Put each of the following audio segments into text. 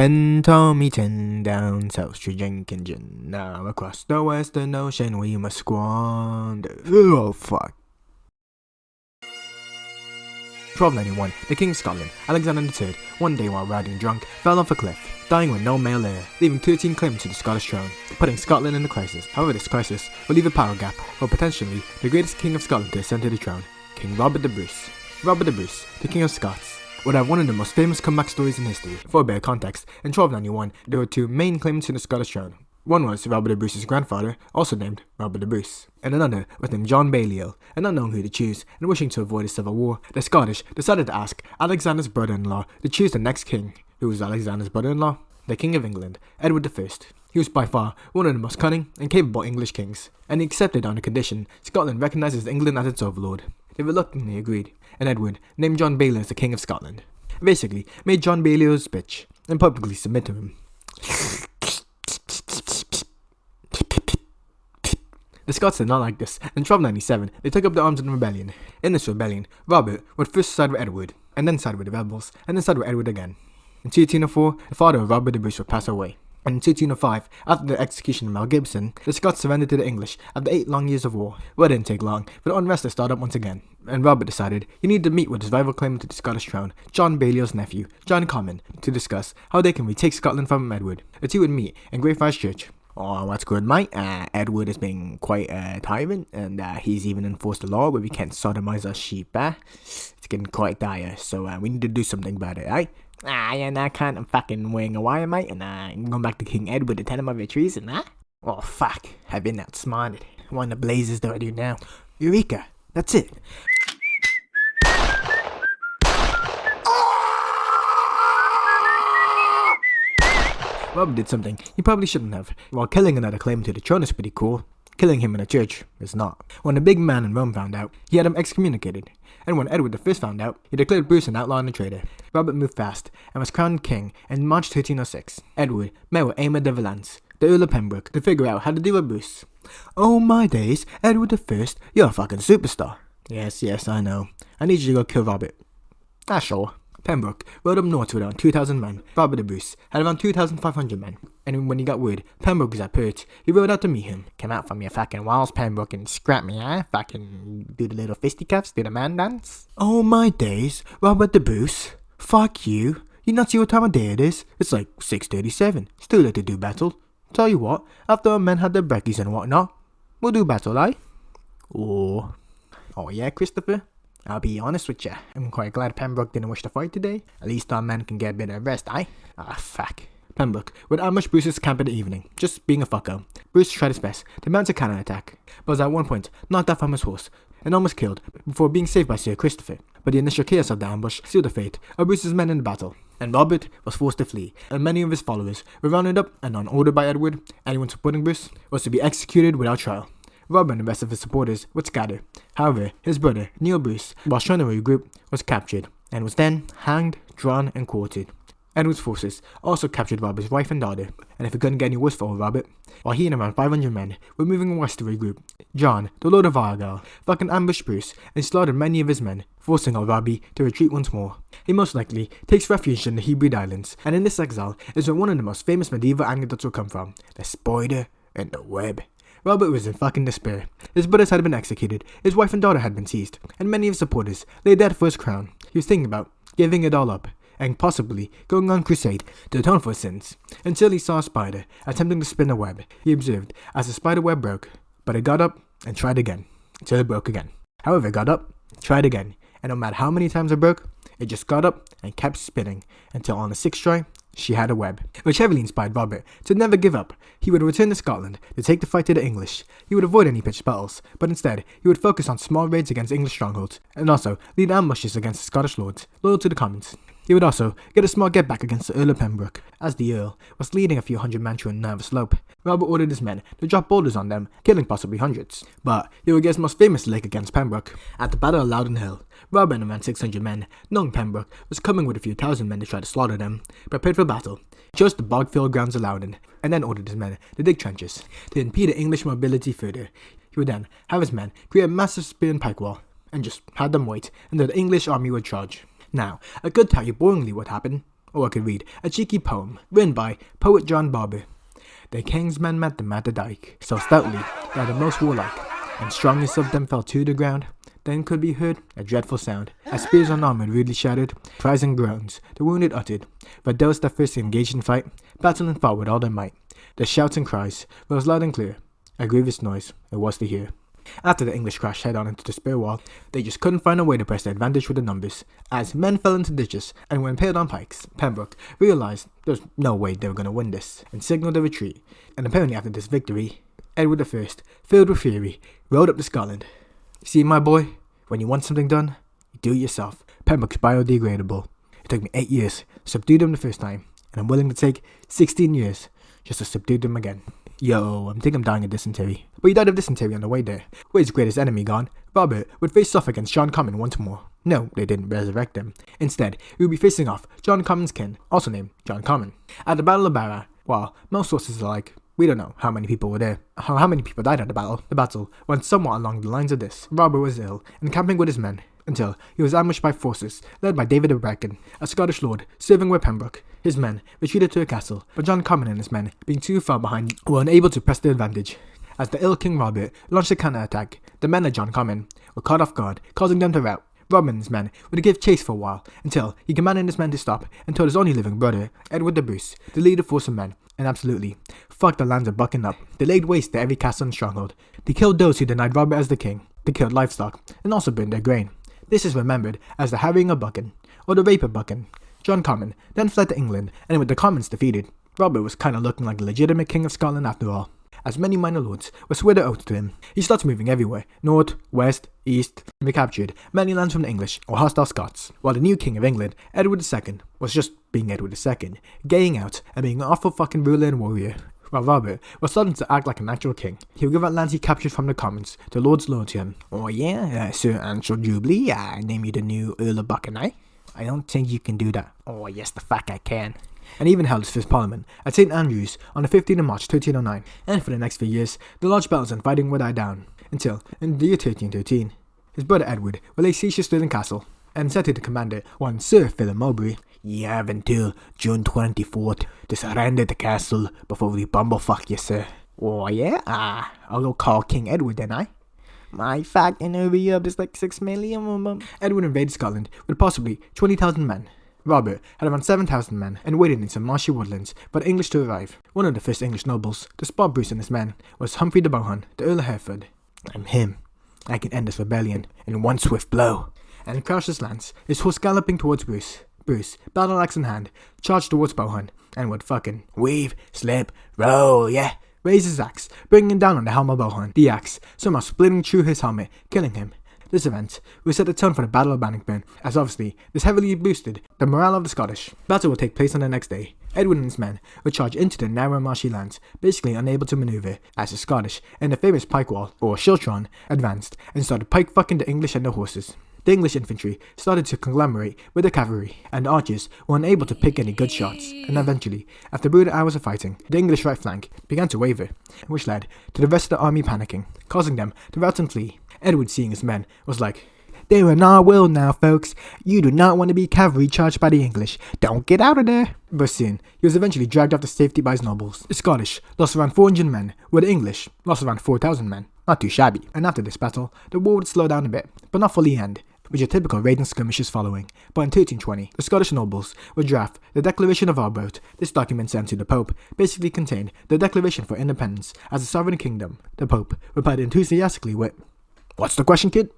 friend told me 10 down South Street drinking gin. Now across the western ocean we must squander. Oh fuck. 1291, the King of Scotland, Alexander III, one day while riding drunk, fell off a cliff, dying with no male heir, leaving 13 claims to the Scottish throne, putting Scotland in a crisis. However, this crisis will leave a power gap for potentially the greatest King of Scotland to ascend to the throne, King Robert the Bruce. Robert the Bruce, the King of Scots, would have one of the most famous comeback stories in history. For a bit of context, in 1291, there were two main claimants to the Scottish throne. One was Robert the Bruce's grandfather, also named Robert the Bruce, and another was named John Balliol, and not knowing who to choose, and wishing to avoid a civil war, the Scottish decided to ask Alexander's brother-in-law to choose the next king. Who was Alexander's brother-in-law? The King of England, Edward I. He was by far one of the most cunning and capable English kings, and he accepted on the condition Scotland recognises England as its overlord. They reluctantly agreed, and Edward named John Balliol as the King of Scotland. Basically, made John Balliol his bitch, and publicly submit to him. The Scots did not like this. In 1297, they took up the arms in a rebellion. In this rebellion, Robert would first side with Edward, and then side with the rebels, and then side with Edward again. In 1304, the father of Robert the Bruce would pass away. And in 1305, after the execution of Mel Gibson, the Scots surrendered to the English after 8 long years of war. Well, it didn't take long, but the unrest had started up once again, and Robert decided he needed to meet with his rival claimant to the Scottish throne, John Balliol's nephew, John Comyn, to discuss how they can retake Scotland from Edward. The two would meet in Greyfriars Church. Oh, what's good, mate? Edward has been quite a tyrant, and he's even enforced a law where we can't sodomize our sheep, It's getting quite dire, so we need to do something about it, and I can't fucking wing a wire, mate, and I'm going back to King Edward to tell him my victories, and oh, fuck, I've been outsmarted. What in the blazes do I do now? Eureka! That's it! Robert did something he probably shouldn't have. While killing another claimant to the throne is pretty cool, killing him in a church is not. When the big man in Rome found out, he had him excommunicated. And when Edward I found out, he declared Bruce an outlaw and a traitor. Robert moved fast and was crowned king in March 1306. Edward met with Aymer de Valence, the Earl of Pembroke, to figure out how to deal with Bruce. Oh my days, Edward I, you're a fucking superstar. Yes, I know. I need you to go kill Robert. Sure. Pembroke rode up north with around 2,000 men. Robert the Bruce had around 2,500 men. And when he got word Pembroke was at Perth, he rode out to meet him. Come out from your fucking walls, Pembroke, and scrap me, Fucking do the little fisticuffs, do the man dance. Oh my days, Robert the Bruce. Fuck you. You not see what time of day it is? It's like 6:37. Still late to do battle. Tell you what, after our men had their brekkies and whatnot, we'll do battle, Oh yeah, Christopher? I'll be honest with ya, I'm quite glad Pembroke didn't wish to fight today. At least our men can get a bit of rest, fuck. Pembroke would ambush Bruce's camp in the evening, just being a fucko. Bruce tried his best to mount a cannon attack, but was at one point knocked off from his horse and almost killed before being saved by Sir Christopher. But the initial chaos of the ambush sealed the fate of Bruce's men in the battle, and Robert was forced to flee, and many of his followers were rounded up, and on order by Edward, anyone supporting Bruce was to be executed without trial. Robert and the rest of his supporters would scatter. However, his brother, Neil Bruce, while trying to regroup, was captured, and was then hanged, drawn, and quartered. Edward's forces also captured Robert's wife and daughter, and if it couldn't get any worse for old Robert, while he and around 500 men were moving west to regroup, John, the Lord of Argyll, fucking ambushed Bruce and slaughtered many of his men, forcing old Robbie to retreat once more. He most likely takes refuge in the Hebrides Islands, and in this exile is where one of the most famous medieval anecdotes will come from, the spider and the web. Robert was in fucking despair. His brothers had been executed, his wife and daughter had been seized, and many of his supporters lay dead for his crown. He was thinking about giving it all up, and possibly going on crusade to atone for his sins, until he saw a spider attempting to spin a web. He observed as the spider web broke, but it got up and tried again, until it broke again. However, it got up, tried again, and no matter how many times it broke, it just got up and kept spinning, until on the 6th try, she had a web, which heavily inspired Robert to never give up. He would return to Scotland to take the fight to the English. He would avoid any pitched battles, but instead he would focus on small raids against English strongholds, and also lead ambushes against the Scottish lords, loyal to the Commons. He would also get a small get back against the Earl of Pembroke. As the Earl was leading a few hundred men through a nervous slope, Robert ordered his men to drop boulders on them, killing possibly hundreds. But he would get his most famous lick against Pembroke at the Battle of Loudon Hill. Robert and around 600 men, knowing Pembroke was coming with a few thousand men to try to slaughter them, prepared for battle, chose the bog-filled grounds of Loudon, and then ordered his men to dig trenches to impede the English mobility further. He would then have his men create a massive spear and pike wall, and just had them wait until the English army would charge. Now, I could tell you boringly what happened, or I could read a cheeky poem written by poet John Barber. The king's men met them at the dike, so stoutly they are the most warlike, and strongest of them fell to the ground. Then could be heard a dreadful sound, as spears unarmored rudely shattered, cries and groans the wounded uttered. But those that first engaged in fight, battling fought with all their might. The shouts and cries rose loud and clear, a grievous noise it was to hear. After the English crashed head on into the spear wall, they just couldn't find a way to press their advantage with the numbers. As men fell into ditches and were impaled on pikes, Pembroke realized there was no way they were going to win this, and signalled a retreat. And apparently after this victory, Edward I, filled with fury, rode up to Scotland. See, my boy, when you want something done, you do it yourself. Pembroke's biodegradable. It took me 8 years to subdue them the first time, and I'm willing to take 16 years just to subdue them again. Yo, I think I'm dying of dysentery. But he died of dysentery on the way there. With his greatest enemy gone, Robert would face off against John Comyn once more. No, they didn't resurrect him. Instead, he would be facing off John Comyn's kin, also named John Comyn. At the Battle of Barra, while most sources are like, we don't know how many people were there, how many people died at the battle. The battle went somewhat along the lines of this. Robert was ill and camping with his men until he was ambushed by forces led by David of Brecon, a Scottish lord serving with Pembroke. His men retreated to a castle, but John Comyn and his men, being too far behind, were unable to press their advantage. As the ill King Robert launched a counter-attack, the men of John Comyn were caught off guard, causing them to rout. Robert and his men would give chase for a while, until he commanded his men to stop and told his only living brother, Edward the Bruce, to lead a force of men, and absolutely fucked the lands of Bucking up. They laid waste to every castle and stronghold. They killed those who denied Robert as the king. They killed livestock, and also burned their grain. This is remembered as the harrying of Buchan, or the rape of Buchan. John Comyn then fled to England, and with the Commons defeated, Robert was kinda looking like the legitimate King of Scotland after all. As many minor lords were swear their oaths to him, he starts moving everywhere, north, west, east, and recaptured many lands from the English or hostile Scots, while the new King of England, Edward II, was just being Edward II, gaying out and being an awful fucking ruler and warrior, while Robert was starting to act like an actual king. He would give out lands he captured from the Commons to lords loyal to him. Oh yeah, Sir Ansel Jubilee, I name you the new Earl of Buchan, eh? I don't think you can do that. Oh yes, the fuck I can. And even held his first parliament at St. Andrews on the 15th of March 1309, and for the next few years, the large battles and fighting would die down, until, in the year 1313, his brother Edward would lay siege to Stirling Castle, and said to the commander, one Sir Philip Mowbray, "You have until June 24th to surrender the castle before we bumblefuck you, sir." Oh yeah? I'll go call King Edward then, My fucking over here, there's like 6 million. Edward invaded Scotland with possibly 20,000 men. Robert had around 7,000 men and waited in some marshy woodlands for the English to arrive. One of the first English nobles to spot Bruce and his men was Humphrey de Bohun, the Earl of Hereford. I'm him. I can end this rebellion in one swift blow. And he crouched his lance, his horse galloping towards Bruce. Bruce, battle axe in hand, charged towards Bohun and would fucking weave, slip, roll, yeah. Raise his axe, bringing him down on the helm of Bohun. The axe somehow splitting through his helmet, killing him. This event will set the tone for the Battle of Bannockburn, as obviously this heavily boosted the morale of the Scottish. Battle will take place on the next day. Edward and his men would charge into the narrow marshy lands, basically unable to maneuver, as the Scottish and the famous pike wall, or Schiltron, advanced and started pike fucking the English and their horses. The English infantry started to conglomerate with the cavalry, and the archers were unable to pick any good shots, and eventually, after brutal hours of fighting, the English right flank began to waver, which led to the rest of the army panicking, causing them to rout and flee. Edward, seeing his men, was like, "They're in our will now, folks. You do not want to be cavalry charged by the English. Don't get out of there." But soon, he was eventually dragged off to safety by his nobles. The Scottish lost around 400 men, while the English lost around 4,000 men. Not too shabby. And after this battle, the war would slow down a bit, but not fully end, with your typical raid and skirmishes following. But in 1320, the Scottish nobles would draft the Declaration of Arbroath. This document sent to the Pope basically contained the declaration for independence as a sovereign kingdom. The Pope replied enthusiastically with, "What's the question, kid?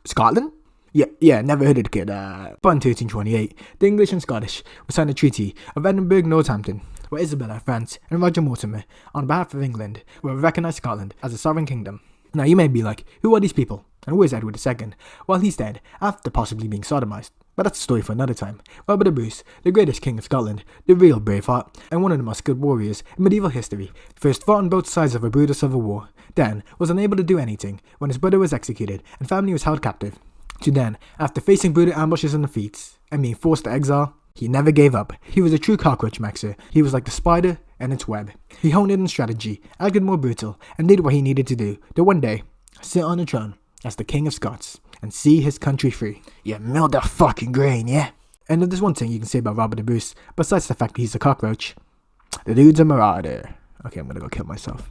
Scotland?" Yeah, never heard of the kid. But in 1328, the English and Scottish would sign a treaty of Edinburgh-Northampton, where Isabella of France and Roger Mortimer, on behalf of England, will recognize Scotland as a sovereign kingdom. Now you may be like, who are these people? And where's Edward II? Well, he's dead, after possibly being sodomized. But that's a story for another time. Robert the Bruce, the greatest king of Scotland, the real Braveheart, and one of the most skilled warriors in medieval history, first fought on both sides of a brutal civil war, then was unable to do anything when his brother was executed and family was held captive, to then, after facing brutal ambushes and defeats, and being forced to exile, he never gave up. He was a true cockroach maxer. He was like the spider and its web. He honed in strategy, acted more brutal, and did what he needed to do, to one day sit on the throne as the King of Scots and see his country free. You milled the fucking grain, yeah? And if there's one thing you can say about Robert the Bruce, besides the fact that he's a cockroach, the dude's a marauder. Okay, I'm gonna go kill myself.